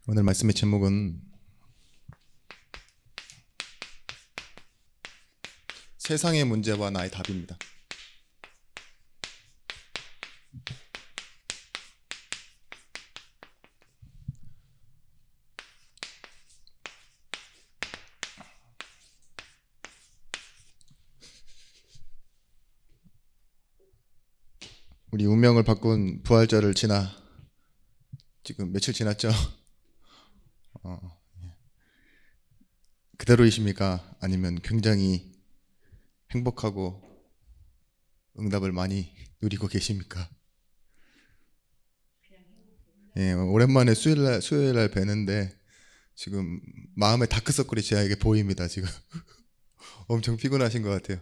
오늘 말씀의 제목은 세상의 문제와 나의 답입니다. 우리 운명을 바꾼 부활절을 지나 지금 며칠 지났죠? 그대로이십니까? 아니면 굉장히 행복하고 응답을 많이 누리고 계십니까? 예, 오랜만에 수요일날 뵈는데 지금 마음에 다크서클이 제에게 보입니다. 지금 엄청 피곤하신 것 같아요.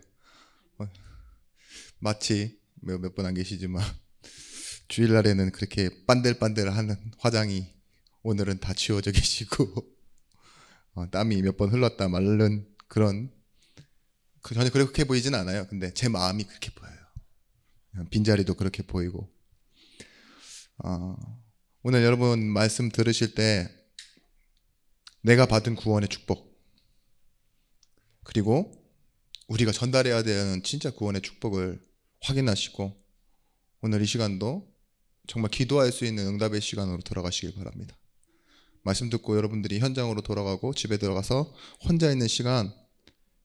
마치 몇 분 안 계시지만 주일날에는 그렇게 반들반들하는 화장이 오늘은 다 지워져 계시고 땀이 몇 번 흘렀다 마른 그런 전혀 그렇게 보이진 않아요. 근데 제 마음이 그렇게 보여요. 빈자리도 그렇게 보이고 오늘 여러분 말씀 들으실 때 내가 받은 구원의 축복 그리고 우리가 전달해야 되는 진짜 구원의 축복을 확인하시고 오늘 이 시간도 정말 기도할 수 있는 응답의 시간으로 돌아가시길 바랍니다. 말씀 듣고 여러분들이 현장으로 돌아가고 집에 들어가서 혼자 있는 시간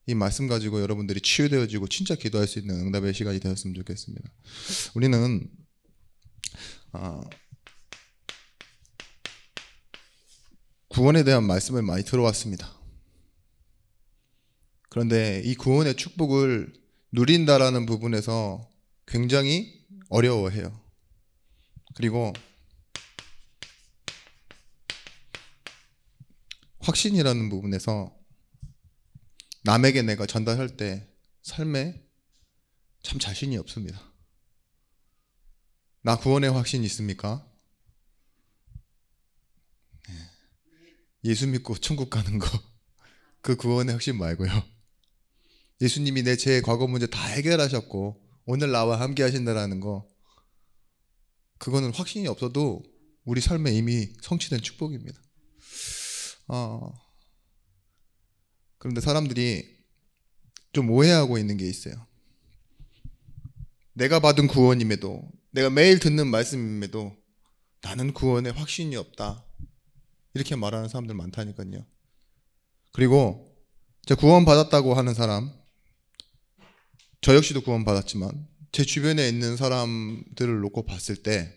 이 말씀 가지고 여러분들이 치유되어지고 진짜 기도할 수 있는 응답의 시간이 되었으면 좋겠습니다. 우리는 구원에 대한 말씀을 많이 들어왔습니다. 그런데 이 구원의 축복을 누린다라는 부분에서 굉장히 어려워해요. 그리고 확신이라는 부분에서 남에게 내가 전달할 때 삶에 참 자신이 없습니다. 나 구원의 확신 있습니까? 예수 믿고 천국 가는 거 그 구원의 확신 말고요. 예수님이 내 제 과거 문제 다 해결하셨고 오늘 나와 함께 하신다라는 거 그거는 확신이 없어도 우리 삶에 이미 성취된 축복입니다. 그런데 사람들이 좀 오해하고 있는 게 있어요. 내가 받은 구원임에도 내가 매일 듣는 말씀임에도 나는 구원에 확신이 없다 이렇게 말하는 사람들 많다니까요. 그리고 제가 구원 받았다고 하는 사람 저 역시도 구원 받았지만 제 주변에 있는 사람들을 놓고 봤을 때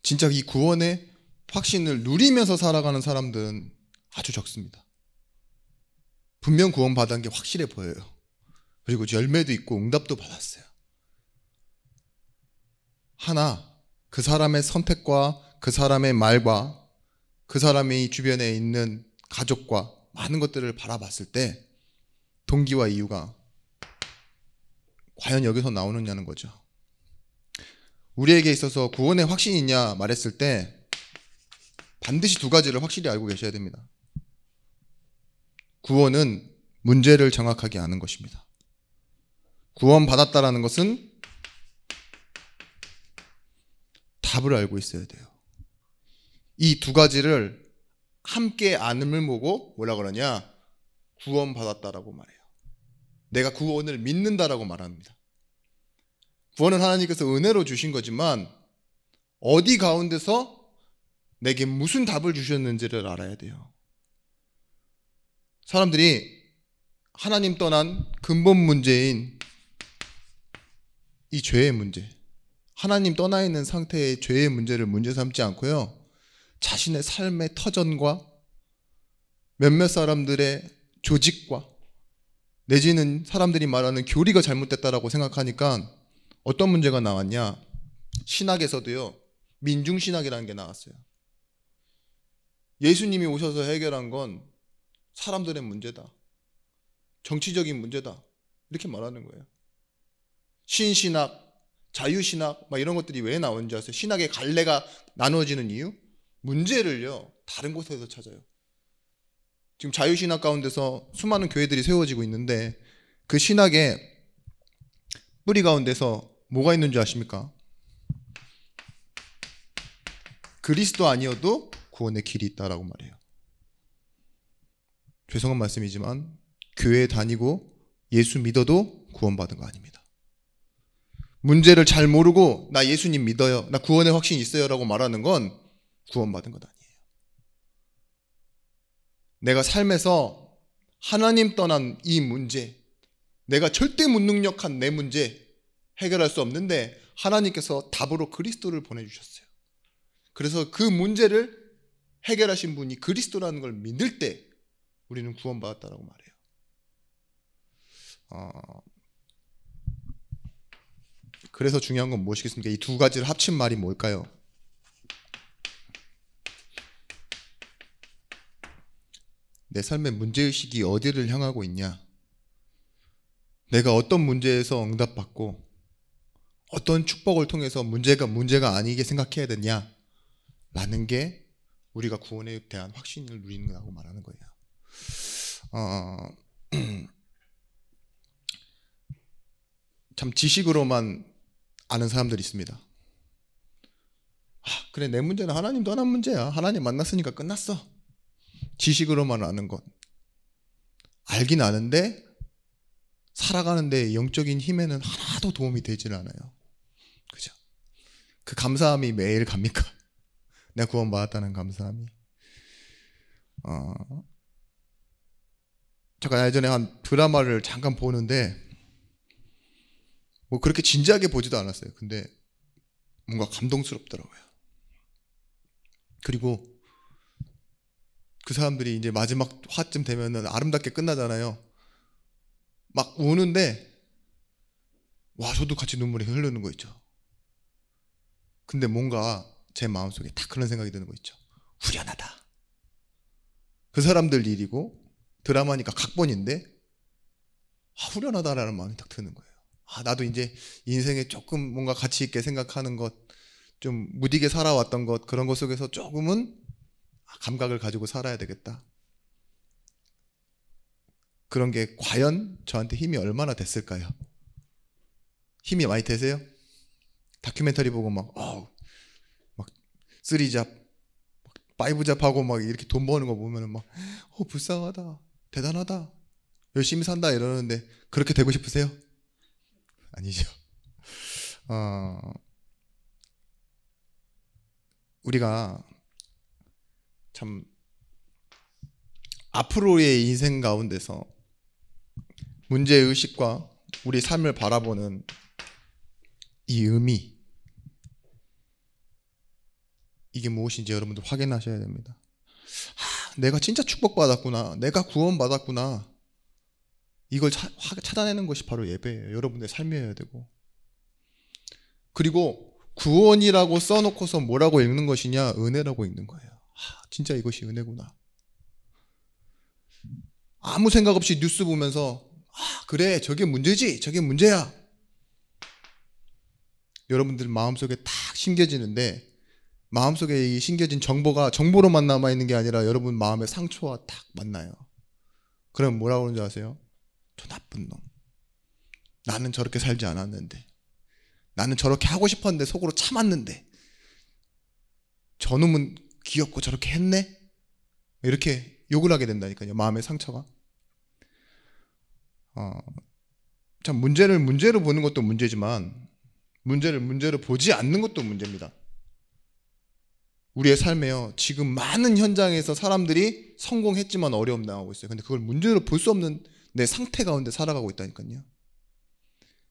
진짜 이 구원의 확신을 누리면서 살아가는 사람들은 아주 적습니다. 분명 구원 받은 게 확실해 보여요. 그리고 열매도 있고 응답도 받았어요. 하나 그 사람의 선택과 그 사람의 말과 그 사람이 주변에 있는 가족과 많은 것들을 바라봤을 때 동기와 이유가 과연 여기서 나오느냐는 거죠. 우리에게 있어서 구원의 확신이 있냐 말했을 때 반드시 두 가지를 확실히 알고 계셔야 됩니다. 구원은 문제를 정확하게 아는 것입니다. 구원 받았다라는 것은 답을 알고 있어야 돼요. 이 두 가지를 함께 안음을 보고 뭐라 그러냐? 구원 받았다라고 말해요. 내가 구원을 믿는다라고 말합니다. 구원은 하나님께서 은혜로 주신 거지만 어디 가운데서 내게 무슨 답을 주셨는지를 알아야 돼요. 사람들이 하나님 떠난 근본 문제인 이 죄의 문제, 하나님 떠나 있는 상태의 죄의 문제를 문제 삼지 않고요. 자신의 삶의 터전과 몇몇 사람들의 조직과 내지는 사람들이 말하는 교리가 잘못됐다라고 생각하니까 어떤 문제가 나왔냐? 신학에서도요. 민중신학이라는 게 나왔어요. 예수님이 오셔서 해결한 건 사람들의 문제다. 정치적인 문제다. 이렇게 말하는 거예요. 신신학, 자유신학 막 이런 것들이 왜 나오는지 아세요? 신학의 갈래가 나누어지는 이유? 문제를요. 다른 곳에서 찾아요. 지금 자유신학 가운데서 수많은 교회들이 세워지고 있는데 그 신학의 뿌리 가운데서 뭐가 있는 줄 아십니까? 그리스도 아니어도 구원의 길이 있다라고 말해요. 죄송한 말씀이지만 교회 다니고 예수 믿어도 구원받은 거 아닙니다. 문제를 잘 모르고 나 예수님 믿어요, 나 구원의 확신이 있어요 라고 말하는 건 구원받은 것 아니에요. 내가 삶에서 하나님 떠난 이 문제, 내가 절대 무능력한 내 문제 해결할 수 없는데 하나님께서 답으로 그리스도를 보내주셨어요. 그래서 그 문제를 해결하신 분이 그리스도라는 걸 믿을 때 우리는 구원받았다라고 말해요. 그래서 중요한 건 무엇이겠습니까? 이 두 가지를 합친 말이 뭘까요? 내 삶의 문제의식이 어디를 향하고 있냐? 내가 어떤 문제에서 응답받고 어떤 축복을 통해서 문제가 아니게 생각해야 되냐? 라는 게 우리가 구원에 대한 확신을 누리는다고 말하는 거예요. 참 지식으로만 아는 사람들이 있습니다. 그래, 내 문제는 하나님 떠난 문제야. 하나님 만났으니까 끝났어. 지식으로만 아는 것. 알긴 아는데 살아가는데 영적인 힘에는 하나도 도움이 되질 않아요. 그죠? 그 감사함이 매일 갑니까? 내가 구원받았다는 감사함이. 제가 예전에 한 드라마를 잠깐 보는데 뭐 그렇게 진지하게 보지도 않았어요. 근데 뭔가 감동스럽더라고요. 그리고 그 사람들이 이제 마지막 화쯤 되면은 아름답게 끝나잖아요. 막 우는데 와, 저도 같이 눈물이 흐르는 거 있죠. 근데 뭔가 제 마음속에 딱 그런 생각이 드는 거 있죠. 후련하다. 그 사람들 일이고 드라마니까 각본인데 후련하다라는 마음이 딱 드는 거예요. 나도 이제 인생에 조금 뭔가 가치 있게 생각하는 것, 좀 무디게 살아왔던 것, 그런 것 속에서 조금은 감각을 가지고 살아야 되겠다. 그런 게 과연 저한테 힘이 얼마나 됐을까요? 힘이 많이 되세요? 다큐멘터리 보고 막 3잡, 5잡 하고 막 이렇게 돈 버는 거 보면은 막 불쌍하다, 대단하다, 열심히 산다 이러는데 그렇게 되고 싶으세요? 아니죠. 우리가 참 앞으로의 인생 가운데서 문제의식과 우리 삶을 바라보는 이 의미, 이게 무엇인지 여러분들 확인하셔야 됩니다. 내가 진짜 축복받았구나, 내가 구원받았구나, 이걸 찾아내는 것이 바로 예배예요. 여러분의 삶이어야 되고, 그리고 구원이라고 써놓고서 뭐라고 읽는 것이냐? 은혜라고 읽는 거예요. 진짜 이것이 은혜구나. 아무 생각 없이 뉴스 보면서 그래, 저게 문제지, 저게 문제야, 여러분들 마음속에 딱 심겨지는데, 마음속에 이 심겨진 정보로만 남아있는 게 아니라 여러분 마음의 상처와 딱 만나요. 그럼 뭐라고 그러는지 아세요? 저 나쁜 놈, 나는 저렇게 살지 않았는데, 나는 저렇게 하고 싶었는데 속으로 참았는데 저놈은 귀엽고 저렇게 했네? 이렇게 욕을 하게 된다니까요. 마음의 상처가. 참 문제를 문제로 보는 것도 문제지만 문제를 문제로 보지 않는 것도 문제입니다. 우리의 삶에요, 지금 많은 현장에서 사람들이 성공했지만 어려움 당하고 있어요. 근데 그걸 문제로 볼 수 없는 내 상태 가운데 살아가고 있다니까요.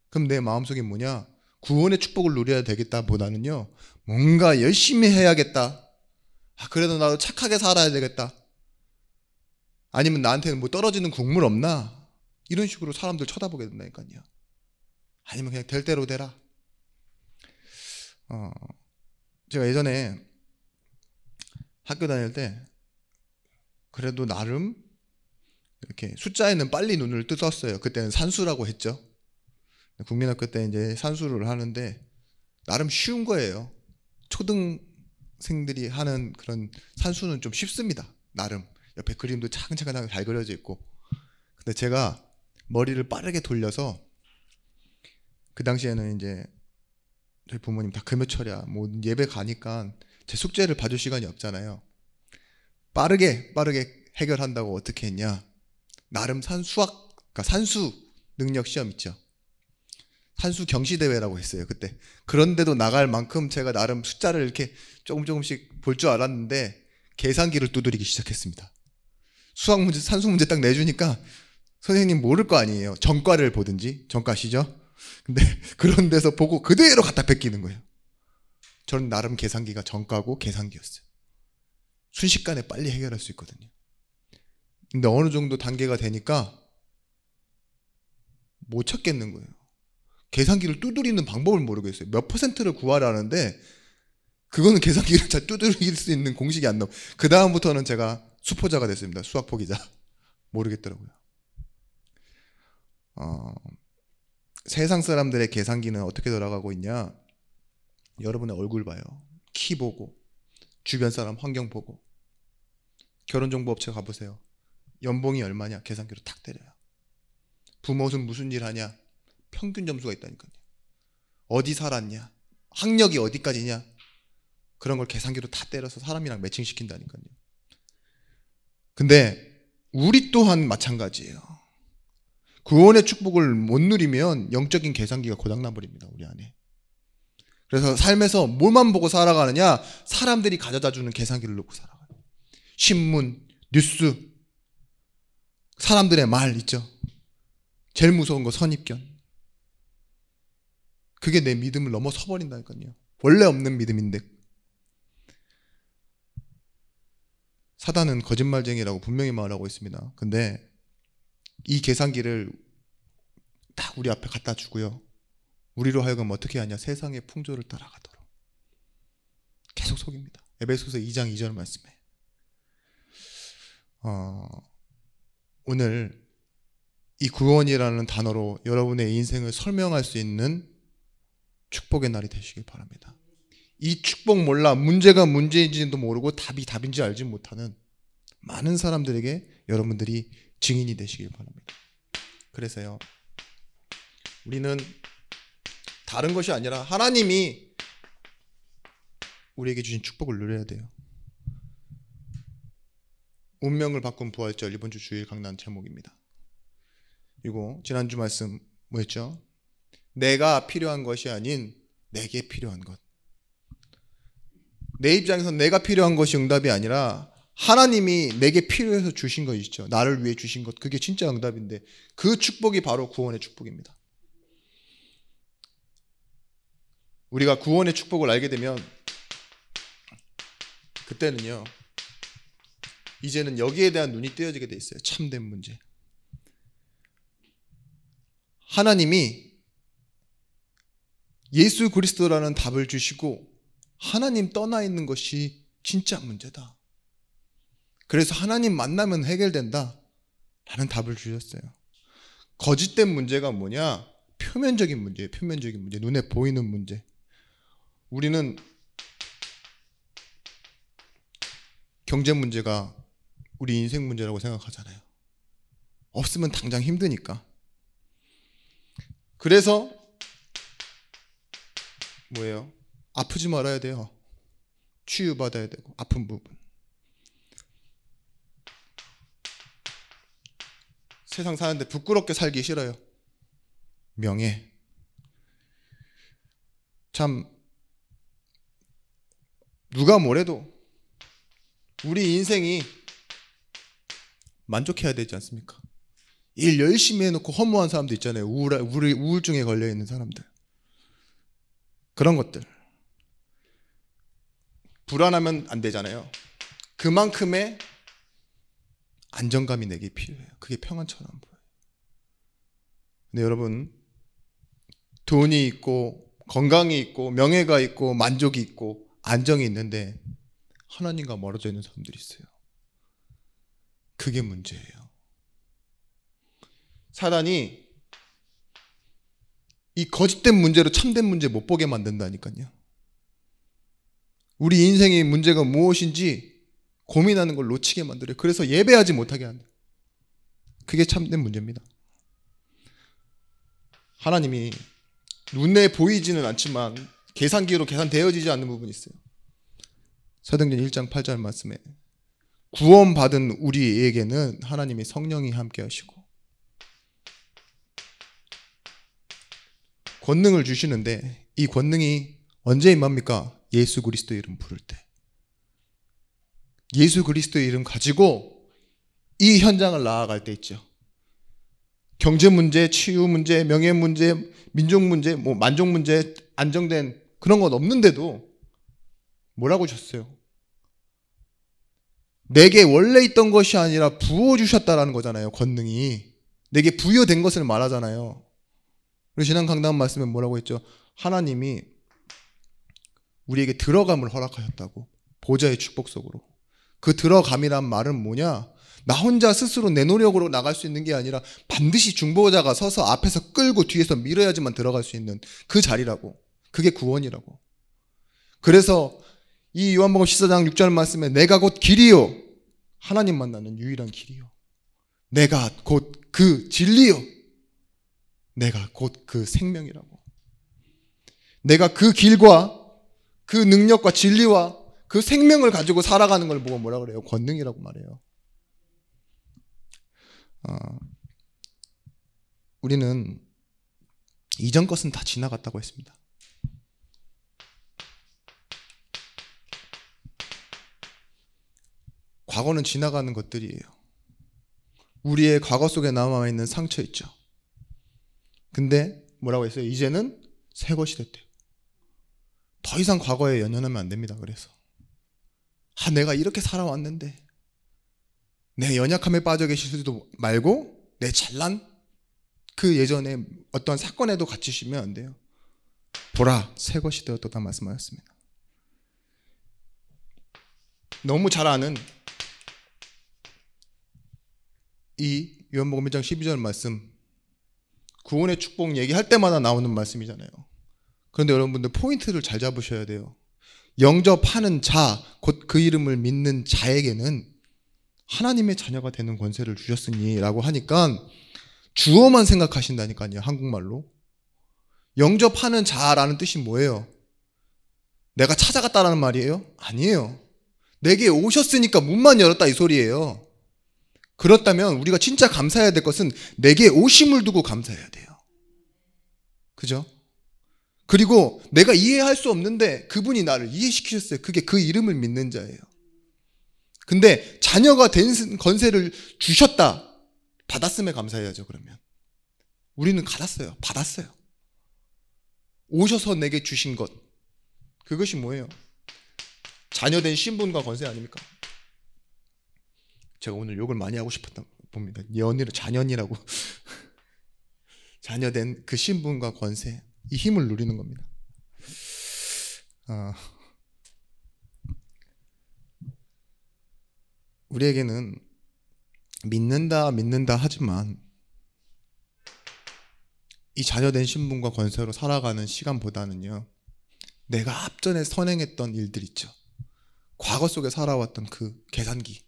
그럼 내 마음속에 뭐냐? 구원의 축복을 누려야 되겠다 보다는요, 뭔가 열심히 해야겠다, 그래도 나도 착하게 살아야 되겠다, 아니면 나한테는 뭐 떨어지는 국물 없나, 이런 식으로 사람들 쳐다보게 된다니까요. 아니면 그냥 될 대로 되라. 제가 예전에 학교 다닐 때 그래도 나름 이렇게 숫자에는 빨리 눈을 뜨었어요. 그때는 산수라고 했죠. 국민학교 때 이제 산수를 하는데 나름 쉬운 거예요. 초등생들이 하는 그런 산수는 좀 쉽습니다. 나름 옆에 그림도 차근차근 잘 그려져 있고. 근데 제가 머리를 빠르게 돌려서, 그 당시에는 이제 저희 부모님 다 금요철이야, 뭐 예배 가니까 제 숙제를 봐줄 시간이 없잖아요. 빠르게 해결한다고 어떻게 했냐. 나름 그러니까 산수 능력 시험 있죠. 산수 경시대회라고 했어요, 그때. 그런데도 나갈 만큼 제가 나름 숫자를 이렇게 조금씩 볼 줄 알았는데 계산기를 두드리기 시작했습니다. 수학 문제, 산수 문제 딱 내주니까 선생님 모를 거 아니에요. 전과를 보든지, 전과시죠? 근데 그런 데서 보고 그대로 갖다 베끼는 거예요. 저는 나름 계산기가 전과고 계산기였어요. 순식간에 빨리 해결할 수 있거든요. 근데 어느 정도 단계가 되니까 못 찾겠는 거예요. 계산기를 두드리는 방법을 모르겠어요. 몇 퍼센트를 구하라는데 그거는 계산기를 잘 두드릴 수 있는 공식이 안 나오고, 그 다음부터는 제가 수포자가 됐습니다. 수학 포기자. 모르겠더라고요. 세상 사람들의 계산기는 어떻게 돌아가고 있냐. 여러분의 얼굴 봐요. 키 보고, 주변 사람 환경 보고. 결혼정보업체 가보세요. 연봉이 얼마냐 계산기로 탁 때려요. 부모는 무슨 일 하냐 평균 점수가 있다니까요. 어디 살았냐, 학력이 어디까지냐, 그런 걸 계산기로 다 때려서 사람이랑 매칭시킨다니까요. 근데 우리 또한 마찬가지예요. 구원의 축복을 못 누리면 영적인 계산기가 고장나 버립니다, 우리 안에. 그래서 삶에서 뭘만 보고 살아가느냐, 사람들이 가져다 주는 계산기를 놓고 살아가요. 신문, 뉴스, 사람들의 말 있죠. 제일 무서운 거 선입견. 그게 내 믿음을 넘어서 버린다니까요. 원래 없는 믿음인데. 사단은 거짓말쟁이라고 분명히 말하고 있습니다. 근데 이 계산기를 다 우리 앞에 갖다 주고요, 우리로 하여금 어떻게 하냐, 세상의 풍조를 따라가도록 계속 속입니다. 에베소서 2장 2절 말씀에 오늘 이 구원이라는 단어로 여러분의 인생을 설명할 수 있는 축복의 날이 되시길 바랍니다. 이 축복 몰라, 문제가 문제인지도 모르고 답이 답인지 알지 못하는 많은 사람들에게 여러분들이 증인이 되시길 바랍니다. 그래서요, 우리는 다른 것이 아니라 하나님이 우리에게 주신 축복을 누려야 돼요. 운명을 바꾼 부활절, 이번 주 주일 강단 제목입니다. 그리고 지난주 말씀 뭐였죠? 내가 필요한 것이 아닌 내게 필요한 것. 내 입장에서 내가 필요한 것이 응답이 아니라 하나님이 내게 필요해서 주신 것이죠. 나를 위해 주신 것, 그게 진짜 응답인데 그 축복이 바로 구원의 축복입니다. 우리가 구원의 축복을 알게 되면 그때는요, 이제는 여기에 대한 눈이 띄어지게 돼 있어요. 참된 문제. 하나님이 예수 그리스도라는 답을 주시고 하나님 떠나 있는 것이 진짜 문제다. 그래서 하나님 만나면 해결된다 라는 답을 주셨어요. 거짓된 문제가 뭐냐? 표면적인 문제예요. 표면적인 문제, 눈에 보이는 문제. 우리는 경제 문제가 우리 인생 문제라고 생각하잖아요. 없으면 당장 힘드니까. 그래서 뭐예요? 아프지 말아야 돼요. 치유받아야 되고, 아픈 부분. 세상 사는데 부끄럽게 살기 싫어요. 명예. 참 누가 뭐래도 우리 인생이 만족해야 되지 않습니까? 일 열심히 해놓고 허무한 사람도 있잖아요. 우울증에 걸려있는 사람들. 그런 것들. 불안하면 안 되잖아요. 그만큼의 안정감이 내게 필요해요. 그게 평안처럼 보여요. 근데 여러분, 돈이 있고 건강이 있고 명예가 있고 만족이 있고 안정이 있는데 하나님과 멀어져 있는 사람들이 있어요. 그게 문제예요. 사단이 이 거짓된 문제로 참된 문제 못 보게 만든다니까요. 우리 인생의 문제가 무엇인지 고민하는 걸 놓치게 만들어요. 그래서 예배하지 못하게 한다. 그게 참된 문제입니다. 하나님이 눈에 보이지는 않지만 계산기로 계산되어지지 않는 부분이 있어요. 사도행전 1장 8절 말씀에 구원받은 우리에게는 하나님의 성령이 함께 하시고 권능을 주시는데 이 권능이 언제 임합니까? 예수 그리스도의 이름 부를 때. 예수 그리스도의 이름 가지고 이 현장을 나아갈 때 있죠. 경제 문제, 치유 문제, 명예 문제, 민족 문제, 만족 문제, 안정된 그런 건 없는데도 뭐라고 하셨어요? 내게 원래 있던 것이 아니라 부어주셨다라는 거잖아요. 권능이 내게 부여된 것을 말하잖아요. 그리고 지난 강단 말씀에 뭐라고 했죠? 하나님이 우리에게 들어감을 허락하셨다고. 보좌의 축복 속으로. 그 들어감이란 말은 뭐냐? 나 혼자 스스로 내 노력으로 나갈 수 있는 게 아니라 반드시 중보자가 서서 앞에서 끌고 뒤에서 밀어야지만 들어갈 수 있는 그 자리라고. 그게 구원이라고. 그래서 이 요한복음 14장 6절 말씀에 내가 곧 길이요 하나님 만나는 유일한 길이요 내가 곧 그 진리요 내가 곧 그 생명이라고. 내가 그 길과 그 능력과 진리와 그 생명을 가지고 살아가는 걸 보고 뭐라 그래요? 권능이라고 말해요. 우리는 이전 것은 다 지나갔다고 했습니다. 과거는 지나가는 것들이에요. 우리의 과거 속에 남아있는 상처 있죠. 근데 뭐라고 했어요? 이제는 새 것이 됐대요. 더 이상 과거에 연연하면 안 됩니다. 그래서 내가 이렇게 살아왔는데 내 연약함에 빠져 계시지도 말고 내 잘난 그 예전에 어떤 사건에도 갇히시면 안 돼요. 보라 새 것이 되었다 말씀하셨습니다. 너무 잘 아는 이 요한복음 1장 12절 말씀 구원의 축복 얘기할 때마다 나오는 말씀이잖아요. 그런데 여러분들 포인트를 잘 잡으셔야 돼요. 영접하는 자, 곧 그 이름을 믿는 자에게는 하나님의 자녀가 되는 권세를 주셨으니 라고 하니까 주어만 생각하신다니까요. 한국말로. 영접하는 자라는 뜻이 뭐예요? 내가 찾아갔다라는 말이에요? 아니에요. 내게 오셨으니까 문만 열었다 이 소리예요. 그렇다면 우리가 진짜 감사해야 될 것은 내게 오심을 두고 감사해야 돼요. 그죠? 그리고 내가 이해할 수 없는데 그분이 나를 이해시키셨어요. 그게 그 이름을 믿는 자예요. 근데 자녀가 된 권세를 주셨다. 받았음에 감사해야죠. 그러면 우리는 받았어요. 오셔서 내게 주신 것, 그것이 뭐예요? 자녀된 신분과 권세 아닙니까? 제가 오늘 욕을 많이 하고 싶었던 봅니다. 자녀니라고. 자녀된 그 신분과 권세, 이 힘을 누리는 겁니다. 우리에게는 믿는다 하지만 이 자녀된 신분과 권세로 살아가는 시간보다는요, 내가 앞전에 선행했던 일들 있죠. 과거 속에 살아왔던 그 계산기,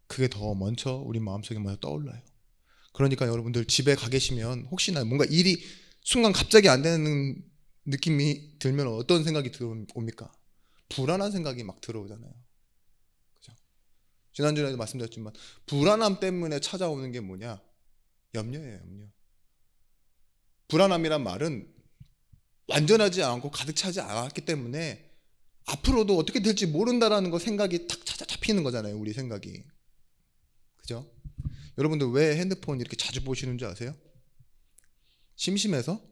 그게 더 먼저 우리 마음속에 먼저 떠올라요. 그러니까 여러분들 집에 가 계시면 혹시나 뭔가 일이 순간 갑자기 안 되는 느낌이 들면 어떤 생각이 들어옵니까? 불안한 생각이 막 들어오잖아요. 그죠? 지난주에도 말씀드렸지만 불안함 때문에 찾아오는 게 뭐냐? 염려예요, 염려. 불안함이란 말은 완전하지 않고 가득 차지 않았기 때문에 앞으로도 어떻게 될지 모른다라는 거 생각이 탁 잡히는 거잖아요. 우리 생각이. 그죠? 여러분들 왜 핸드폰 이렇게 자주 보시는 줄 아세요? 심심해서?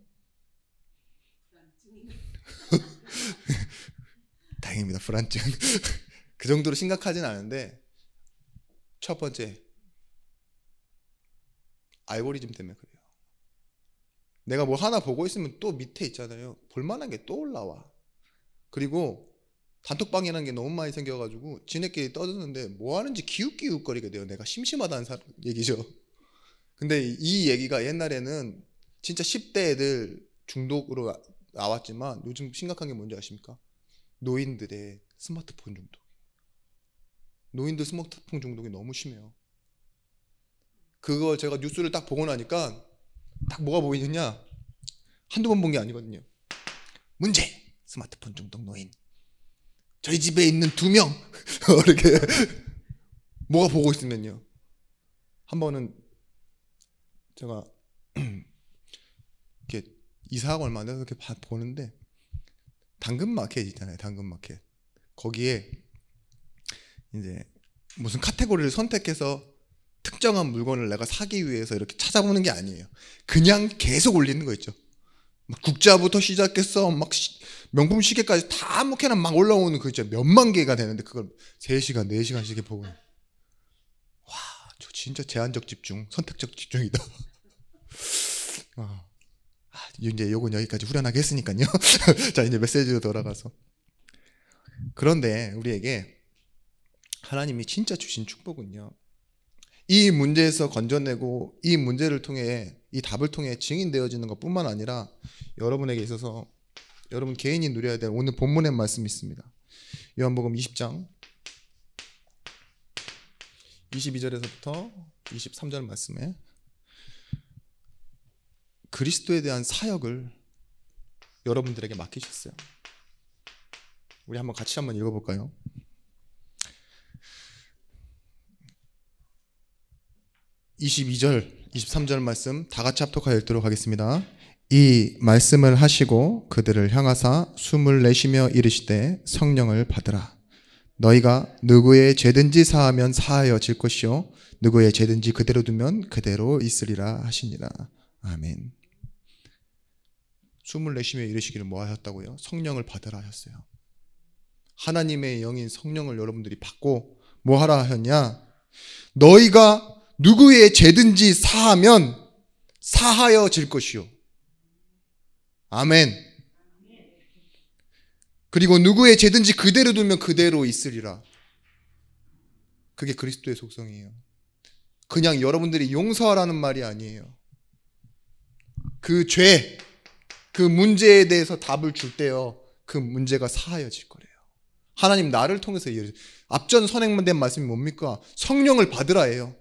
다행입니다. 불안증. 그 정도로 심각하진 않은데 첫 번째, 알고리즘 때문에 그래요. 내가 뭐 하나 보고 있으면 또 밑에 있잖아요. 볼만한 게 또 올라와. 그리고 단톡방이라는 게 너무 많이 생겨가지고 지네끼리 떠드는데 뭐 하는지 기웃기웃거리게 돼요. 내가 심심하다는 얘기죠. 근데 이 얘기가 옛날에는 진짜 10대 애들 중독으로 나왔지만 요즘 심각한 게 뭔지 아십니까? 노인들의 스마트폰 중독. 노인들 스마트폰 중독이 너무 심해요. 그걸 제가 뉴스를 딱 보고 나니까 딱 뭐가 보이느냐? 한두 번 본 게 아니거든요. 문제! 스마트폰 중독 노인. 저희 집에 있는 2명 이렇게 뭐가 보고 있으면요. 한 번은 제가 이렇게 이사하고 얼마 안 돼서 이렇게 보는데 당근마켓 있잖아요. 당근마켓. 거기에 이제 무슨 카테고리를 선택해서 특정한 물건을 내가 사기 위해서 이렇게 찾아보는 게 아니에요. 그냥 계속 올리는 거 있죠. 막 국자부터 시작해서 막 명품 시계까지 다 아무렇게나 막 올라오는 그 있죠. 몇만 개가 되는데 그걸 3시간, 4시간씩 이렇게 보고. 와, 저 진짜 제한적 집중, 선택적 집중이다. 이제 요건 여기까지 후련하게 했으니까요. 자, 이제 메시지로 돌아가서. 그런데 우리에게 하나님이 진짜 주신 축복은요, 이 문제에서 건져내고 이 문제를 통해, 이 답을 통해 증인되어지는 것뿐만 아니라 여러분에게 있어서 여러분 개인이 누려야 될 오늘 본문의 말씀이 있습니다. 요한복음 20장 22절에서부터 23절 말씀에 그리스도에 대한 사역을 여러분들에게 맡기셨어요. 우리 한번 같이 한번 읽어볼까요? 22절, 23절 말씀 다 같이 합독하여 읽도록 하겠습니다. 이 말씀을 하시고 그들을 향하사 숨을 내쉬며 이르시되 성령을 받으라. 너희가 누구의 죄든지 사하면 사하여질 것이요 누구의 죄든지 그대로 두면 그대로 있으리라 하시니라. 아멘. 숨을 내쉬며 이르시기를 뭐 하셨다고요? 성령을 받으라 하셨어요. 하나님의 영인 성령을 여러분들이 받고 뭐 하라 하셨냐? 너희가 누구의 죄든지 사하면 사하여질 것이요. 아멘. 그리고 누구의 죄든지 그대로 두면 그대로 있으리라. 그게 그리스도의 속성이에요. 그냥 여러분들이 용서하라는 말이 아니에요. 그 죄, 그 문제에 대해서 답을 줄 때요, 그 문제가 사하여질 거래요. 하나님 나를 통해서 앞전 선행된 말씀이 뭡니까? 성령을 받으라예요.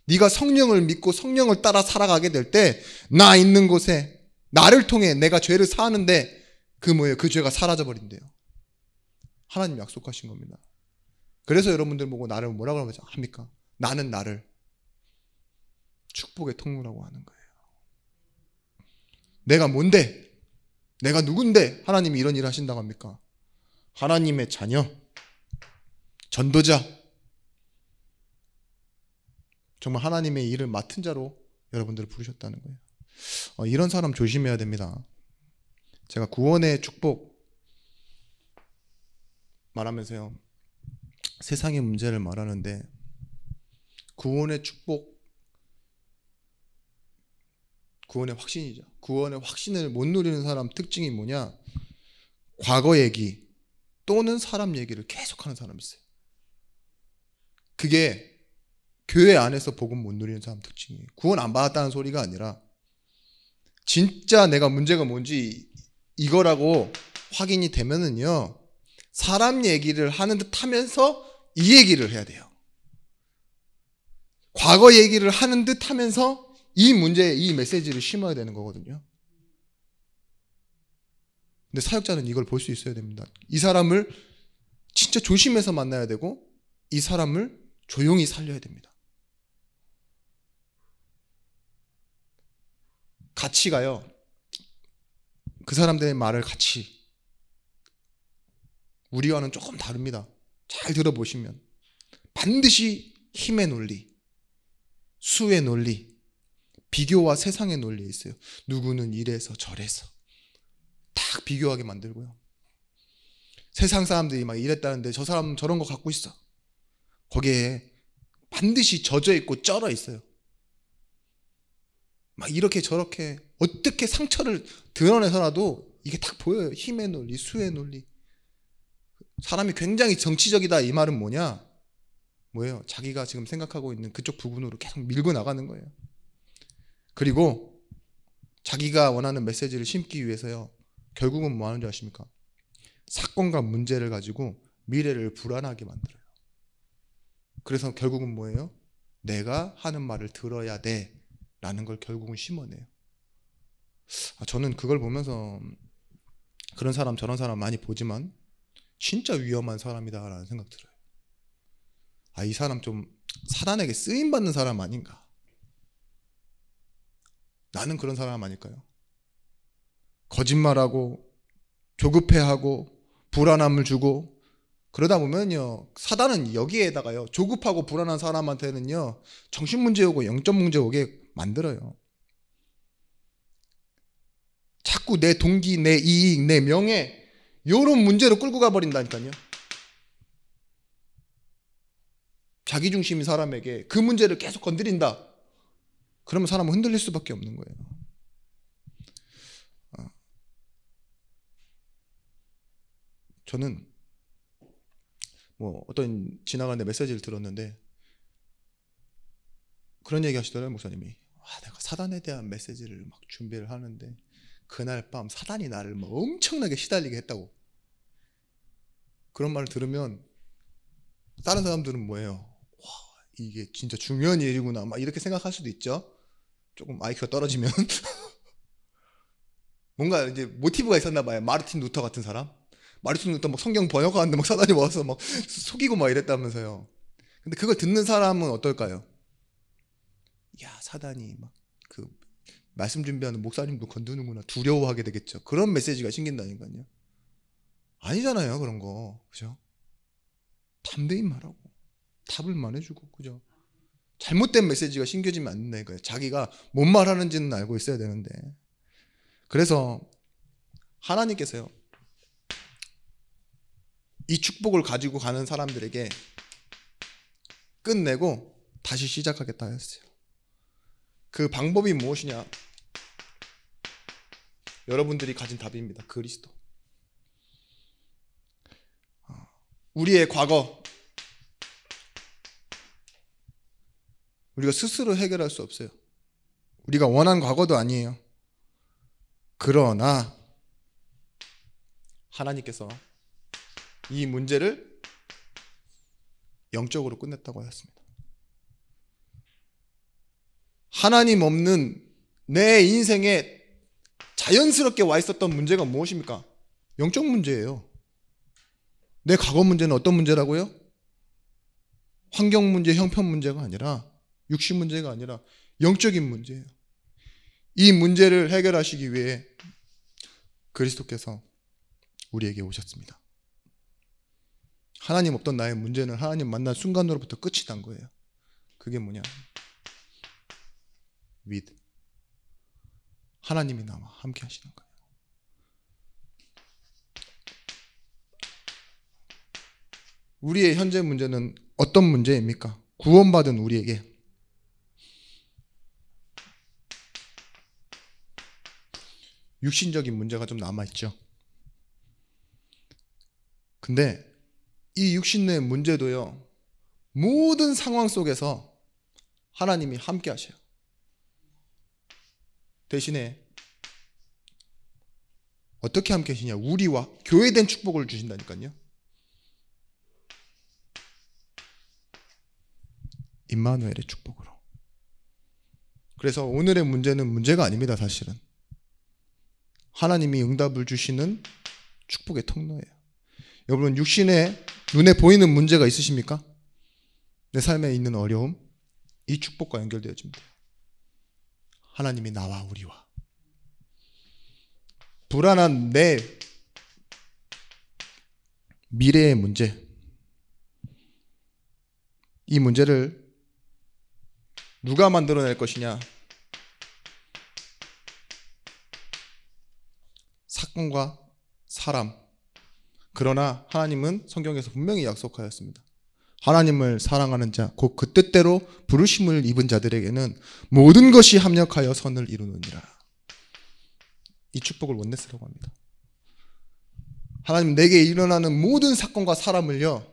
네가 성령을 믿고 성령을 따라 살아가게 될 때 나 있는 곳에 나를 통해 내가 죄를 사하는데 그 뭐예요? 그 죄가 사라져 버린대요. 하나님 약속하신 겁니다. 그래서 여러분들 보고 나를 뭐라고 합니까? 나는 나를 축복의 통로라고 하는 거예요. 내가 뭔데? 내가 누군데 하나님이 이런 일을 하신다고 합니까? 하나님의 자녀, 전도자, 정말 하나님의 일을 맡은 자로 여러분들을 부르셨다는 거예요. 이런 사람 조심해야 됩니다. 제가 구원의 축복 말하면서요, 세상의 문제를 말하는데 구원의 축복, 구원의 확신이죠. 구원의 확신을 못 누리는 사람 특징이 뭐냐? 과거 얘기 또는 사람 얘기를 계속하는 사람이 있어요. 그게 교회 안에서 복음 못 누리는 사람 특징이에요. 구원 안 받았다는 소리가 아니라 진짜 내가 문제가 뭔지 이거라고 확인이 되면은요, 사람 얘기를 하는 듯 하면서 이 얘기를 해야 돼요. 과거 얘기를 하는 듯 하면서 이 문제에 이 메시지를 심어야 되는 거거든요. 근데 사역자는 이걸 볼 수 있어야 됩니다. 이 사람을 진짜 조심해서 만나야 되고 이 사람을 조용히 살려야 됩니다. 가치가요, 그 사람들의 말을 같이 우리와는 조금 다릅니다. 잘 들어보시면 반드시 힘의 논리, 수의 논리, 비교와 세상의 논리에 있어요. 누구는 이래서 저래서 딱 비교하게 만들고요. 세상 사람들이 막 이랬다는데 저 사람은 저런 거 갖고 있어. 거기에 반드시 젖어 있고 쩔어 있어요. 막 이렇게 저렇게 어떻게 상처를 드러내서라도 이게 딱 보여요. 힘의 논리, 수의 논리. 사람이 굉장히 정치적이다 이 말은 뭐냐? 뭐예요? 자기가 지금 생각하고 있는 그쪽 부분으로 계속 밀고 나가는 거예요. 그리고 자기가 원하는 메시지를 심기 위해서요, 결국은 뭐 하는 줄 아십니까? 사건과 문제를 가지고 미래를 불안하게 만들어요. 그래서 결국은 뭐예요? 내가 하는 말을 들어야 돼 라는 걸 결국은 심어내요. 저는 그걸 보면서 그런 사람 저런 사람 많이 보지만 진짜 위험한 사람이다라는 생각 들어요. 이 사람 좀 사단에게 쓰임받는 사람 아닌가? 나는 그런 사람 아닐까요? 거짓말하고 조급해하고 불안함을 주고 그러다 보면요, 사단은 여기에다가요, 조급하고 불안한 사람한테는요, 정신문제 오고 영적 문제 오게 만들어요. 자꾸 내 동기, 내 이익, 내 명예 이런 문제로 끌고 가버린다니까요. 자기중심인 사람에게 그 문제를 계속 건드린다. 그러면 사람은 흔들릴 수밖에 없는 거예요. 저는 어떤 지나가는 메시지를 들었는데 그런 얘기 하시더라고요, 목사님이. 내가 사단에 대한 메시지를 막 준비를 하는데 그날 밤 사단이 나를 엄청나게 시달리게 했다고. 그런 말을 들으면 다른 사람들은 뭐예요? 이게 진짜 중요한 일이구나 막 이렇게 생각할 수도 있죠. 조금 IQ가 떨어지면 뭔가 이제 모티브가 있었나 봐요. 마르틴 루터 같은 사람. 마르틴 루터 막 성경 번역하는데 막 사단이 와서 막 속이고 막 이랬다면서요. 근데 그걸 듣는 사람은 어떨까요? 야, 사단이 막 그 말씀 준비하는 목사님도 건드는구나. 두려워하게 되겠죠. 그런 메시지가 생긴다니까요. 아니잖아요, 그런 거. 그죠? 담대히 말하고 답을 말해주고, 그죠? 잘못된 메시지가 심겨지면 안 된다니까요. 자기가 뭔 말하는지는 알고 있어야 되는데. 그래서 하나님께서요, 이 축복을 가지고 가는 사람들에게 끝내고 다시 시작하겠다 했어요. 그 방법이 무엇이냐? 여러분들이 가진 답입니다. 그리스도. 우리의 과거, 우리가 스스로 해결할 수 없어요. 우리가 원한 과거도 아니에요. 그러나 하나님께서 이 문제를 영적으로 끝냈다고 하였습니다. 하나님 없는 내 인생에 자연스럽게 와 있었던 문제가 무엇입니까? 영적 문제예요. 내 과거 문제는 어떤 문제라고요? 환경 문제, 형편 문제가 아니라, 육신 문제가 아니라 영적인 문제예요. 이 문제를 해결하시기 위해 그리스도께서 우리에게 오셨습니다. 하나님 없던 나의 문제는 하나님 만난 순간으로부터 끝이 난 거예요. 그게 뭐냐? with. 하나님이 나와 함께 하시는 거예요. 우리의 현재 문제는 어떤 문제입니까? 구원받은 우리에게 육신적인 문제가 좀 남아있죠. 근데 이 육신의 문제도요, 모든 상황 속에서 하나님이 함께 하셔요. 대신에 어떻게 함께 하시냐? 우리와 교회된 축복을 주신다니까요. 임마누엘의 축복으로. 그래서 오늘의 문제는 문제가 아닙니다, 사실은. 하나님이 응답을 주시는 축복의 통로예요. 여러분, 육신에 눈에 보이는 문제가 있으십니까? 내 삶에 있는 어려움, 이 축복과 연결되어집니다. 하나님이 나와 우리와. 불안한 내 미래의 문제, 이 문제를 누가 만들어낼 것이냐? 사건과 사람. 그러나 하나님은 성경에서 분명히 약속하였습니다. 하나님을 사랑하는 자, 곧 그 뜻대로 부르심을 입은 자들에게는 모든 것이 합력하여 선을 이루느니라. 이 축복을 원네스라고 합니다. 하나님, 내게 일어나는 모든 사건과 사람을요,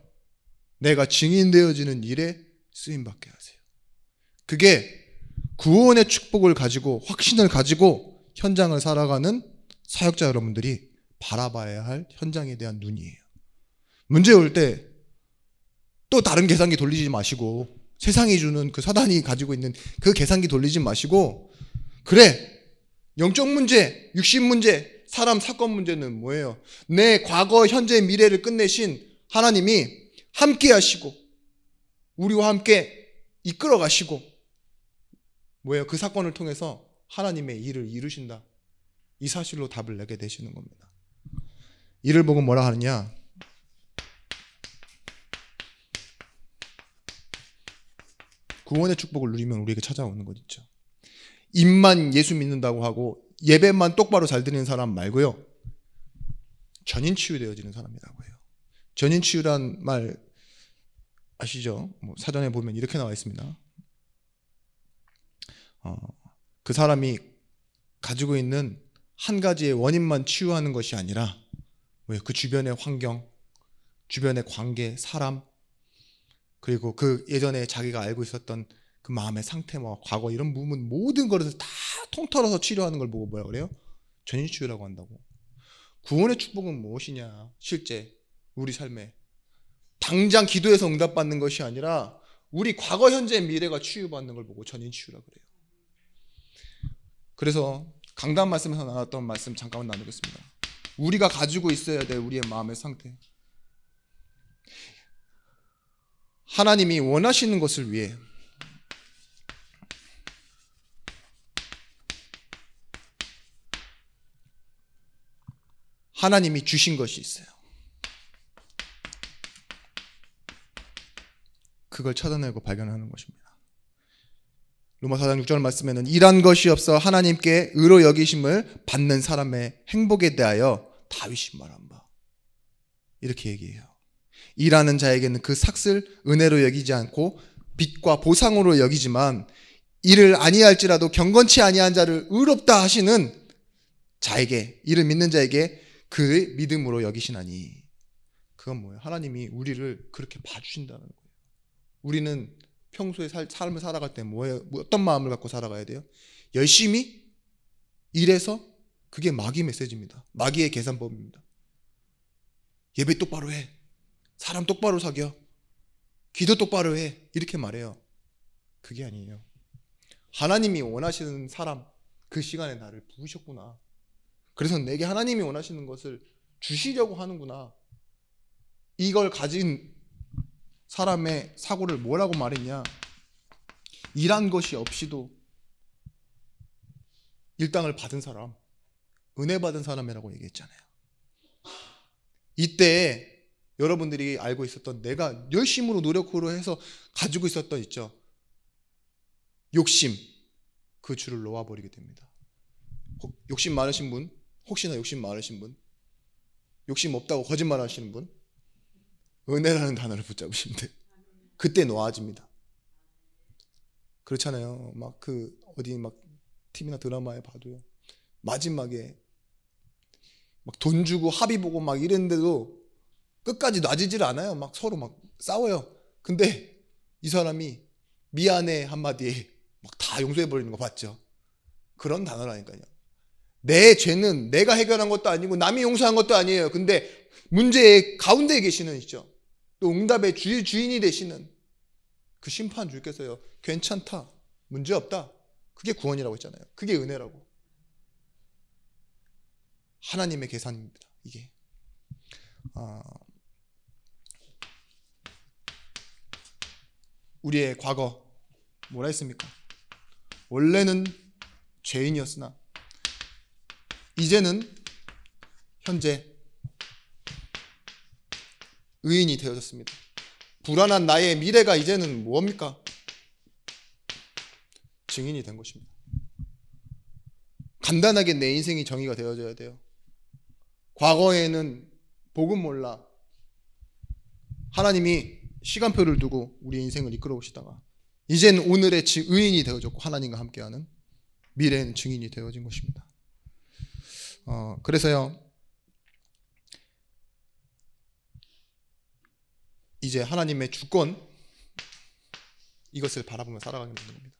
내가 증인되어지는 일에 쓰임받게 하세요. 그게 구원의 축복을 가지고, 확신을 가지고 현장을 살아가는 사역자 여러분들이 바라봐야 할 현장에 대한 눈이에요. 문제 올 때 또 다른 계산기 돌리지 마시고, 세상이 주는 그 사단이 가지고 있는 그 계산기 돌리지 마시고, 그래, 영적 문제, 육신 문제, 사람 사건 문제는 뭐예요? 내 과거, 현재, 미래를 끝내신 하나님이 함께 하시고 우리와 함께 이끌어 가시고 뭐예요? 그 사건을 통해서 하나님의 일을 이루신다. 이 사실로 답을 내게 되시는 겁니다. 이를 보고 뭐라 하느냐? 구원의 축복을 누리면 우리에게 찾아오는 것 있죠. 입만 예수 믿는다고 하고 예배만 똑바로 잘 드리는 사람 말고요. 전인치유되어지는 사람이라고 해요. 전인치유란 말 아시죠? 사전에 보면 이렇게 나와 있습니다. 그 사람이 가지고 있는 한 가지의 원인만 치유하는 것이 아니라 그 주변의 환경, 주변의 관계, 사람, 그리고 그 예전에 자기가 알고 있었던 그 마음의 상태, 과거 이런 부분 모든 것을 다 통틀어서 치료하는 걸 보고 뭐라 그래요? 전인치유라고 한다고. 구원의 축복은 무엇이냐? 실제 우리 삶에 당장 기도해서 응답받는 것이 아니라 우리 과거, 현재, 미래가 치유받는 걸 보고 전인치유라고 그래요. 그래서 강단 말씀에서 나눴던 말씀 잠깐만 나누겠습니다. 우리가 가지고 있어야 될 우리의 마음의 상태. 하나님이 원하시는 것을 위해 하나님이 주신 것이 있어요. 그걸 찾아내고 발견하는 것입니다. 로마 4장 6절 말씀에는 일한 것이 없어 하나님께 의로 여기심을 받는 사람의 행복에 대하여 다윗이 말한 바. 이렇게 얘기해요. 일하는 자에게는 그 삭을 은혜로 여기지 않고 빚과 보상으로 여기지만 이를 아니할지라도 경건치 아니한 자를 의롭다 하시는 자에게, 이를 믿는 자에게 그 믿음으로 여기시나니. 그건 뭐예요? 하나님이 우리를 그렇게 봐주신다는 거예요. 우리는 평소에 삶을 살아갈 때 뭐예요? 어떤 마음을 갖고 살아가야 돼요? 열심히 일해서, 그게 마귀 메시지입니다. 마귀의 계산법입니다. 예배 똑바로 해, 사람 똑바로 사겨, 기도 똑바로 해, 이렇게 말해요. 그게 아니에요. 하나님이 원하시는 사람, 그 시간에 나를 부으셨구나. 그래서 내게 하나님이 원하시는 것을 주시려고 하는구나. 이걸 가진 사람의 사고를 뭐라고 말했냐? 일한 것이 없이도 일당을 받은 사람, 은혜 받은 사람이라고 얘기했잖아요. 이때 여러분들이 알고 있었던, 내가 열심으로 노력으로 해서 가지고 있었던 있죠, 욕심, 그 줄을 놓아버리게 됩니다. 욕심 많으신 분, 혹시나 욕심 많으신 분, 욕심 없다고 거짓말 하시는 분, 은혜라는 단어를 붙잡으시면 돼요. 그때 놓아집니다. 그렇잖아요. 막 어디 TV나 드라마에 봐도요, 마지막에 막 돈 주고 합의 보고 막 이랬는데도 끝까지 놔지질 않아요. 막 서로 막 싸워요. 근데 이 사람이 미안해 한마디에 막 다 용서해버리는 거 봤죠? 그런 단어라니까요. 내 죄는 내가 해결한 것도 아니고 남이 용서한 것도 아니에요. 근데 문제의 가운데에 계시는 있죠, 또 응답의 주인이 되시는 그 심판주께서요, 괜찮다, 문제없다, 그게 구원이라고 했잖아요. 그게 은혜라고. 하나님의 계산입니다, 이게. 우리의 과거 뭐라 했습니까? 원래는 죄인이었으나 이제는 현재 의인이 되어졌습니다. 불안한 나의 미래가 이제는 뭡니까? 증인이 된 것입니다. 간단하게 내 인생이 정의가 되어져야 돼요. 과거에는 복음 몰라 하나님이 시간표를 두고 우리의 인생을 이끌어 오시다가 이젠 오늘의 의인이 되어졌고 하나님과 함께하는 미래에는 증인이 되어진 것입니다. 그래서요, 이제 하나님의 주권, 이것을 바라보며 살아가는 겁니다.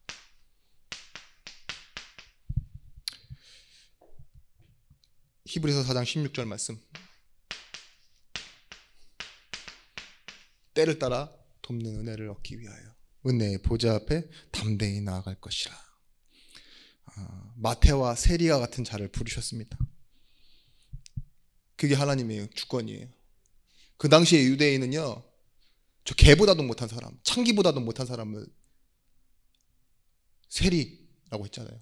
히브리서 4장 16절 말씀. 때를 따라 돕는 은혜를 얻기 위하여 은혜의 보좌 앞에 담대히 나아갈 것이라. 마태와 세리와 같은 자를 부르셨습니다. 그게 하나님의 주권이에요. 그 당시에 유대인은요, 저 개보다도 못한 사람, 창기보다도 못한 사람을 세리라고 했잖아요.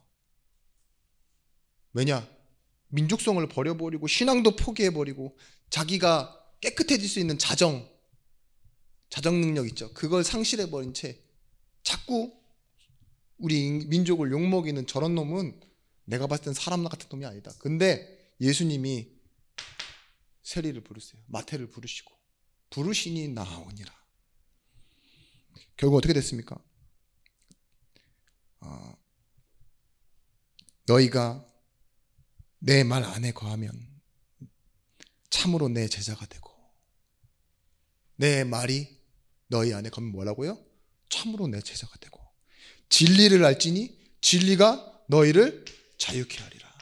왜냐? 민족성을 버려버리고 신앙도 포기해버리고 자기가 깨끗해질 수 있는 자정 능력 있죠. 그걸 상실해버린 채 자꾸 우리 민족을 욕먹이는 저런 놈은 내가 봤을 땐 사람 같은 놈이 아니다. 근데 예수님이 세리를 부르세요. 마태를 부르시고 부르시니 나오니라. 결국 어떻게 됐습니까? 너희가 내 말 안에 거하면 참으로 내 제자가 되고, 내 말이 너희 안에 거면 뭐라고요? 참으로 내 제자가 되고, 진리를 알지니 진리가 너희를 자유케 하리라.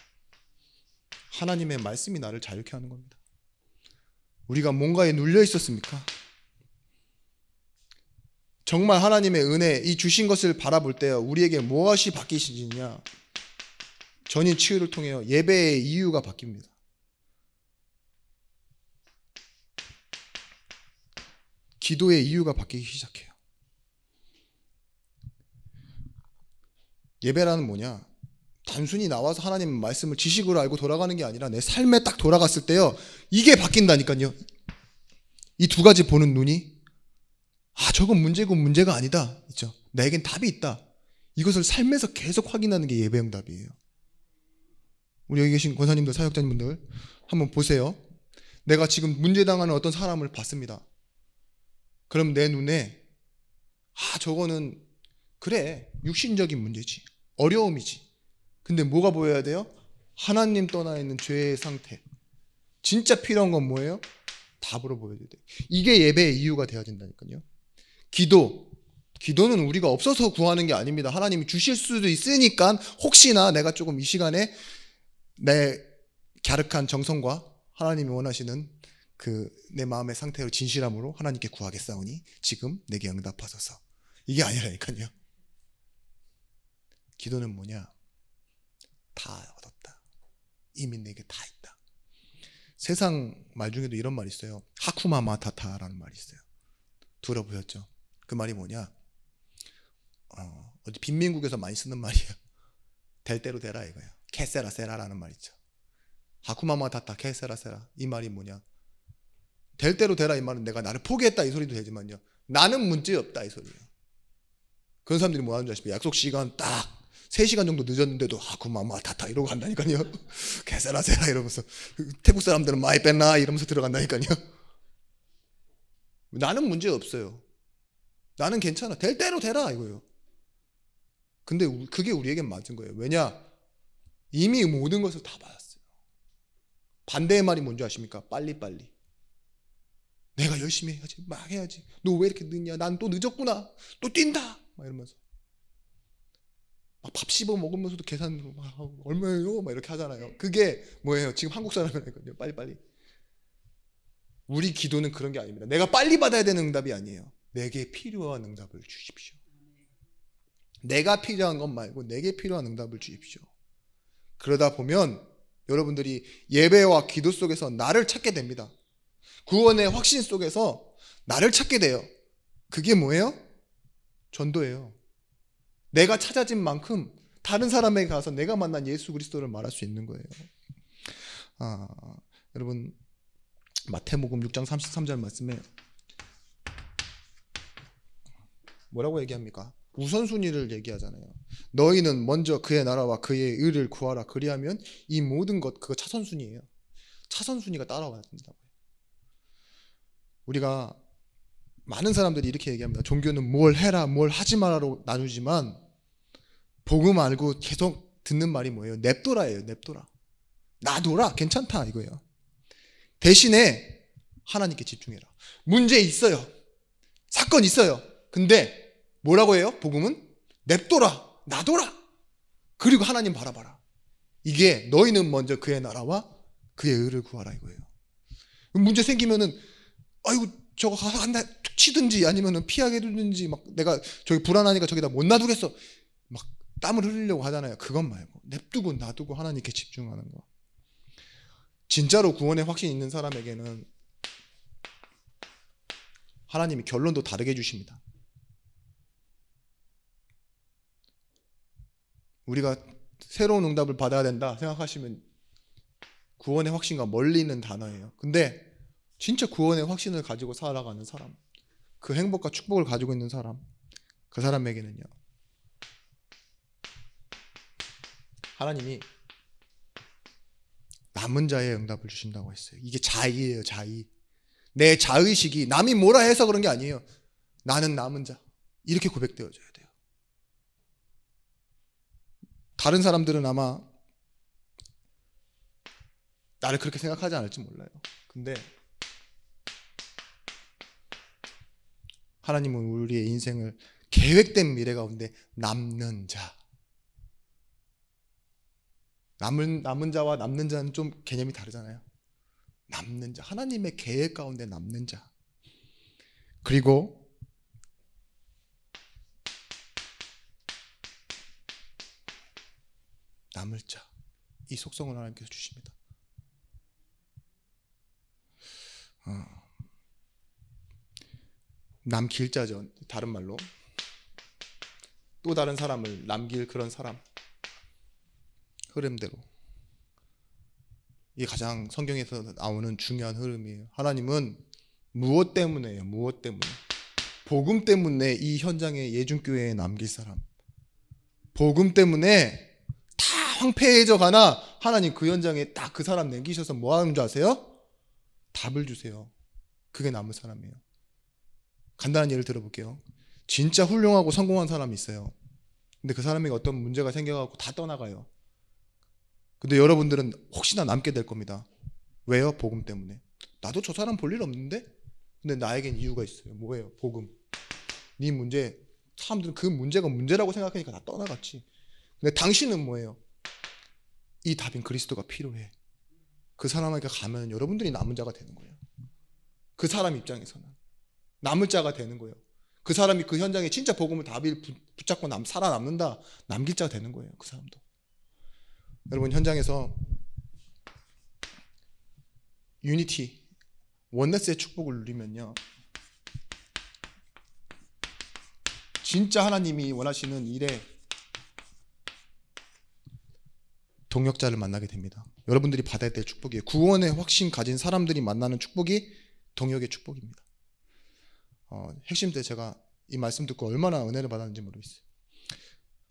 하나님의 말씀이 나를 자유케 하는 겁니다. 우리가 뭔가에 눌려 있었습니까? 정말 하나님의 은혜, 이 주신 것을 바라볼 때요, 우리에게 무엇이 바뀌시느냐? 전인 치유를 통해 예배의 이유가 바뀝니다. 기도의 이유가 바뀌기 시작해요. 예배라는 뭐냐? 단순히 나와서 하나님의 말씀을 지식으로 알고 돌아가는 게 아니라 내 삶에 딱 돌아갔을 때요, 이게 바뀐다니까요. 이 두 가지 보는 눈이, 저건 문제고 문제가 아니다, 있죠. 나에겐 답이 있다. 이것을 삶에서 계속 확인하는 게 예배 응답이에요. 우리 여기 계신 권사님들, 사역자님들 한번 보세요. 내가 지금 문제당하는 어떤 사람을 봤습니다. 그럼 내 눈에 저거는 그래, 육신적인 문제지, 어려움이지. 근데 뭐가 보여야 돼요? 하나님 떠나 있는 죄의 상태. 진짜 필요한 건 뭐예요? 답으로 보여줘야 돼요. 이게 예배의 이유가 되어야 된다니까요. 기도는 우리가 없어서 구하는 게 아닙니다. 하나님이 주실 수도 있으니까 혹시나 내가 조금 이 시간에 내 갸륵한 정성과 하나님이 원하시는 그 내 마음의 상태로 진실함으로 하나님께 구하겠사오니 지금 내게 응답하소서. 이게 아니라니까요. 기도는 뭐냐? 다 얻었다. 이미 내게 다 있다. 세상 말 중에도 이런 말이 있어요. 하쿠마 마타타라는 말이 있어요. 들어보셨죠? 그 말이 뭐냐? 어디 빈민국에서 많이 쓰는 말이에요. 될 대로 되라 이거예요. 케세라 세라라는 말 있죠. 하쿠마 마타타 케세라 세라. 이 말이 뭐냐? 될 대로 되라 이 말은 내가 나를 포기했다 이 소리도 되지만요, 나는 문제 없다 이 소리예요. 그런 사람들이 뭐 하는 줄 아십니까? 약속 시간 딱 3시간 정도 늦었는데도 하쿠마 마타타 이러고 간다니까요. 케세라 세라 이러면서. 태국 사람들은 많이 뺐나 이러면서 들어간다니까요. 나는 문제 없어요. 나는 괜찮아. 될 대로 되라 이거예요. 근데 그게 우리에겐 맞은 거예요. 왜냐? 이미 모든 것을 다 받았어요. 반대의 말이 뭔지 아십니까? 빨리빨리. 내가 열심히 해야지, 막 해야지. 너 왜 이렇게 늦냐? 난 또 늦었구나. 또 뛴다. 막 이러면서 막 밥 씹어 먹으면서도 계산으로 막 얼마예요? 막 이렇게 하잖아요. 그게 뭐예요? 지금 한국 사람이라니까요. 빨리빨리. 우리 기도는 그런 게 아닙니다. 내가 빨리 받아야 되는 응답이 아니에요. 내게 필요한 응답을 주십시오. 내가 필요한 것 말고 내게 필요한 응답을 주십시오. 그러다 보면 여러분들이 예배와 기도 속에서 나를 찾게 됩니다. 구원의 확신 속에서 나를 찾게 돼요. 그게 뭐예요? 전도예요. 내가 찾아진 만큼 다른 사람에게 가서 내가 만난 예수 그리스도를 말할 수 있는 거예요. 여러분 마태복음 6장 33절 말씀에 뭐라고 얘기합니까? 우선순위를 얘기하잖아요. 너희는 먼저 그의 나라와 그의 의를 구하라. 그리하면 이 모든 것, 그거 차선순위예요. 차선순위가 따라와야 된다고요. 우리가 많은 사람들이 이렇게 얘기합니다. 종교는 뭘 해라 뭘 하지 마라로 나누지만 복음 알고 계속 듣는 말이 뭐예요? 냅둬라예요. 냅둬라. 놔둬라. 괜찮다 이거예요. 대신에 하나님께 집중해라. 문제 있어요. 사건 있어요. 근데 뭐라고 해요? 복음은 냅둬라. 놔둬라. 그리고 하나님 바라봐라. 이게 너희는 먼저 그의 나라와 그의 의를 구하라 이거예요. 문제 생기면은 아이고 저거 가서 한다 치든지 아니면은 피하게 두든지 막 내가 저기 불안하니까 저기다 못 놔두겠어 막 땀을 흘리려고 하잖아요. 그것 말고 냅두고 놔두고 하나님께 집중하는 거. 진짜로 구원의 확신이 있는 사람에게는 하나님이 결론도 다르게 해주십니다. 우리가 새로운 응답을 받아야 된다 생각하시면 구원의 확신과 멀리 있는 단어예요. 근데 진짜 구원의 확신을 가지고 살아가는 사람, 그 행복과 축복을 가지고 있는 사람, 그 사람에게는요, 하나님이 남은 자의 응답을 주신다고 했어요. 이게 자의예요, 자의. 내 자의식이 남이 뭐라 해서 그런 게 아니에요. 나는 남은 자. 이렇게 고백되어져야 돼요. 다른 사람들은 아마 나를 그렇게 생각하지 않을지 몰라요. 근데 하나님은 우리의 인생을 계획된 미래 가운데 남는 자. 남은 자와 남는 자는 좀 개념이 다르잖아요. 남는 자. 하나님의 계획 가운데 남는 자. 그리고 남을 자. 이 속성을 하나님께서 주십니다. 남길 자죠. 다른 말로 또 다른 사람을 남길 그런 사람. 흐름대로. 이게 가장 성경에서 나오는 중요한 흐름이에요. 하나님은 무엇 때문에요? 무엇 때문에? 복음 때문에 이 현장에 예중교회에 남길 사람. 복음 때문에 다 황폐해져 가나 하나님 그 현장에 딱 그 사람 남기셔서 뭐 하는 줄 아세요? 답을 주세요. 그게 남은 사람이에요. 간단한 예를 들어볼게요. 진짜 훌륭하고 성공한 사람이 있어요. 근데 그 사람에게 어떤 문제가 생겨갖고 다 떠나가요. 근데 여러분들은 혹시나 남게 될 겁니다. 왜요? 복음 때문에. 나도 저 사람 볼 일 없는데? 근데 나에겐 이유가 있어요. 뭐예요? 복음. 네 문제, 사람들은 그 문제가 문제라고 생각하니까 다 떠나갔지. 근데 당신은 뭐예요? 이 답인 그리스도가 필요해. 그 사람에게 가면 여러분들이 남은 자가 되는 거예요. 그 사람 입장에서는 남을 자가 되는 거예요. 그 사람이 그 현장에 진짜 복음을 답을 붙잡고 살아남는다. 남길 자가 되는 거예요. 그 사람도. 여러분 현장에서 유니티, 원네스의 축복을 누리면요, 진짜 하나님이 원하시는 일에 동역자를 만나게 됩니다. 여러분들이 받아야 될 축복이에요. 구원의 확신 가진 사람들이 만나는 축복이 동역의 축복입니다. 핵심 때 제가 이 말씀 듣고 얼마나 은혜를 받았는지 모르겠어요.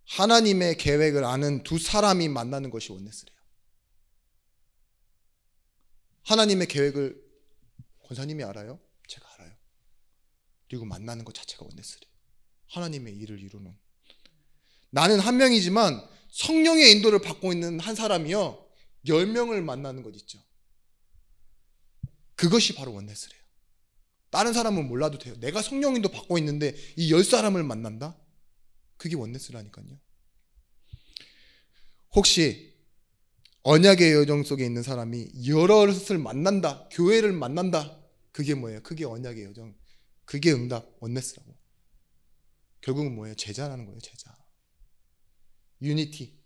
하나님의 계획을 아는 두 사람이 만나는 것이 원네스래요. 하나님의 계획을 권사님이 알아요? 제가 알아요. 그리고 만나는 것 자체가 원네스래요. 하나님의 일을 이루는. 나는 한 명이지만 성령의 인도를 받고 있는 한 사람이요, 10명을 만나는 것 있죠. 그것이 바로 원네스래요. 다른 사람은 몰라도 돼요. 내가 성령 인도 받고 있는데 이 10사람을 만난다? 그게 원네스라니까요. 혹시 언약의 여정 속에 있는 사람이 여럿을 만난다, 교회를 만난다, 그게 뭐예요? 그게 언약의 여정, 그게 응답, 원네스라고. 결국은 뭐예요? 제자라는 거예요. 제자. 유니티,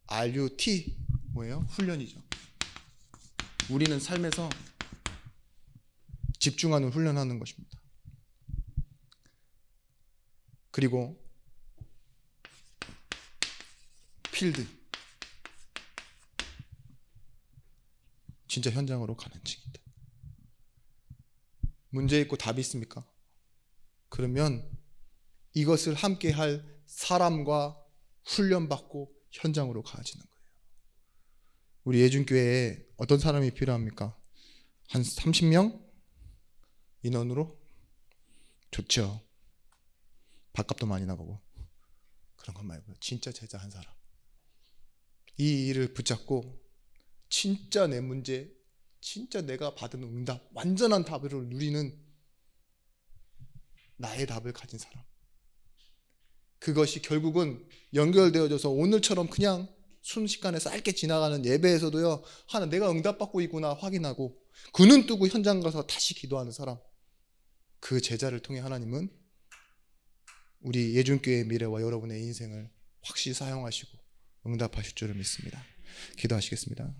RUT 뭐예요? 훈련이죠. 우리는 삶에서 집중하는 훈련하는 것입니다. 그리고 필드, 진짜 현장으로 가는 층이다. 문제 있고 답이 있습니까? 그러면 이것을 함께 할 사람과 훈련받고 현장으로 가지는 거예요. 우리 예준교회에 어떤 사람이 필요합니까? 한 30명 인원으로? 좋죠. 밥값도 많이 나가고. 그런 것 말고요. 진짜 제자 한 사람. 이 일을 붙잡고 진짜 내 문제, 진짜 내가 받은 응답, 완전한 답을 누리는 나의 답을 가진 사람. 그것이 결국은 연결되어져서 오늘처럼 그냥 순식간에 짧게 지나가는 예배에서도요, 하나 내가 응답받고 있구나 확인하고 그 눈 뜨고 현장 가서 다시 기도하는 사람. 그 제자를 통해 하나님은 우리 예준교회의 미래와 여러분의 인생을 확실히 사용하시고 응답하실 줄을 믿습니다. 기도하시겠습니다.